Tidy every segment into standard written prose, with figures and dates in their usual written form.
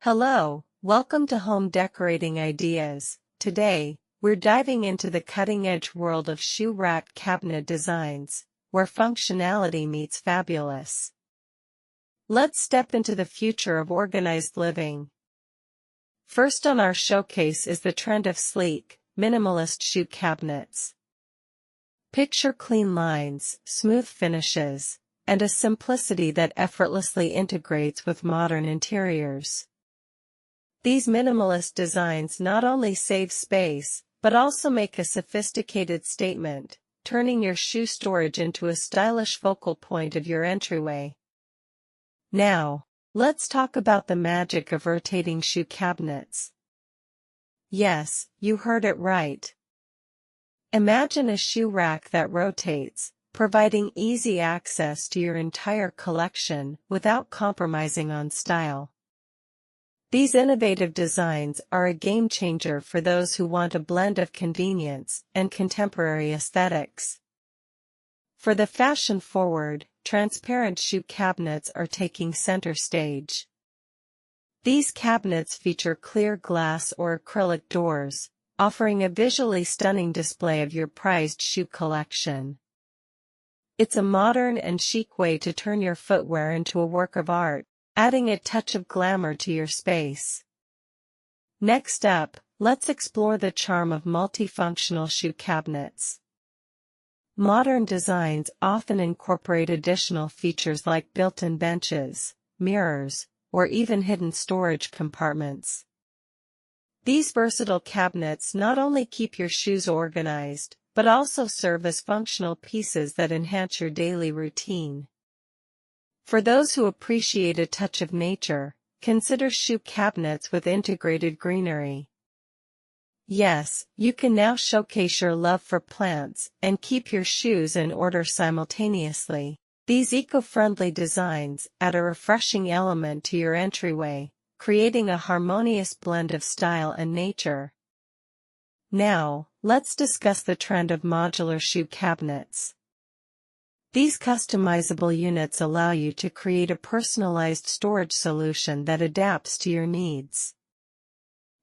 Hello, welcome to Home Decorating Ideas. Today, we're diving into the cutting-edge world of shoe rack cabinet designs, where functionality meets fabulous. Let's step into the future of organized living. First on our showcase is the trend of sleek, minimalist shoe cabinets. Picture clean lines, smooth finishes, and a simplicity that effortlessly integrates with modern interiors. These minimalist designs not only save space, but also make a sophisticated statement, turning your shoe storage into a stylish focal point of your entryway. Now, let's talk about the magic of rotating shoe cabinets. Yes, you heard it right. Imagine a shoe rack that rotates, providing easy access to your entire collection without compromising on style. These innovative designs are a game changer for those who want a blend of convenience and contemporary aesthetics. For the fashion-forward, transparent shoe cabinets are taking center stage. These cabinets feature clear glass or acrylic doors, offering a visually stunning display of your prized shoe collection. It's a modern and chic way to turn your footwear into a work of art, adding a touch of glamour to your space. Next up, let's explore the charm of multifunctional shoe cabinets. Modern designs often incorporate additional features like built-in benches, mirrors, or even hidden storage compartments. These versatile cabinets not only keep your shoes organized, but also serve as functional pieces that enhance your daily routine. For those who appreciate a touch of nature, consider shoe cabinets with integrated greenery. Yes, you can now showcase your love for plants and keep your shoes in order simultaneously. These eco-friendly designs add a refreshing element to your entryway, creating a harmonious blend of style and nature. Now, let's discuss the trend of modular shoe cabinets. These customizable units allow you to create a personalized storage solution that adapts to your needs.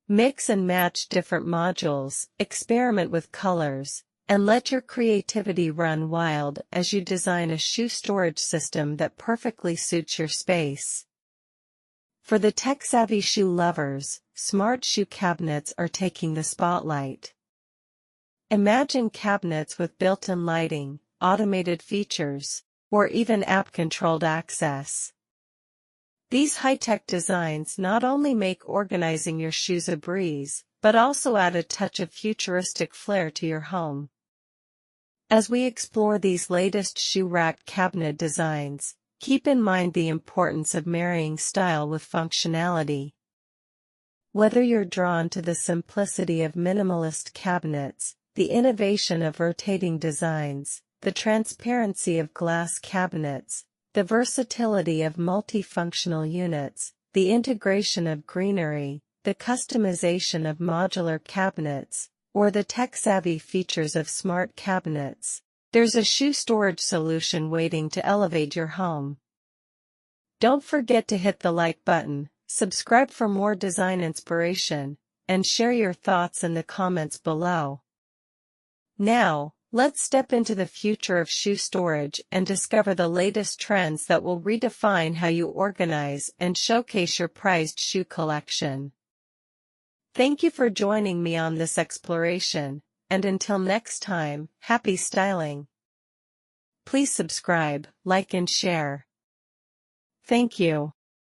Mix and match different modules, experiment with colors, and let your creativity run wild as you design a shoe storage system that perfectly suits your space. For the tech-savvy shoe lovers, smart shoe cabinets are taking the spotlight. Imagine cabinets with built-in lighting, automated features, or even app-controlled access. These high-tech designs not only make organizing your shoes a breeze, but also add a touch of futuristic flair to your home. As we explore these latest shoe rack cabinet designs, keep in mind the importance of marrying style with functionality. Whether you're drawn to the simplicity of minimalist cabinets, the innovation of rotating designs, the transparency of glass cabinets, the versatility of multifunctional units, the integration of greenery, the customization of modular cabinets, or the tech-savvy features of smart cabinets, there's a shoe storage solution waiting to elevate your home. Don't forget to hit the like button, subscribe for more design inspiration, and share your thoughts in the comments below. Now, let's step into the future of shoe storage and discover the latest trends that will redefine how you organize and showcase your prized shoe collection. Thank you for joining me on this exploration, and until next time, happy styling. Please subscribe, like and share. Thank you.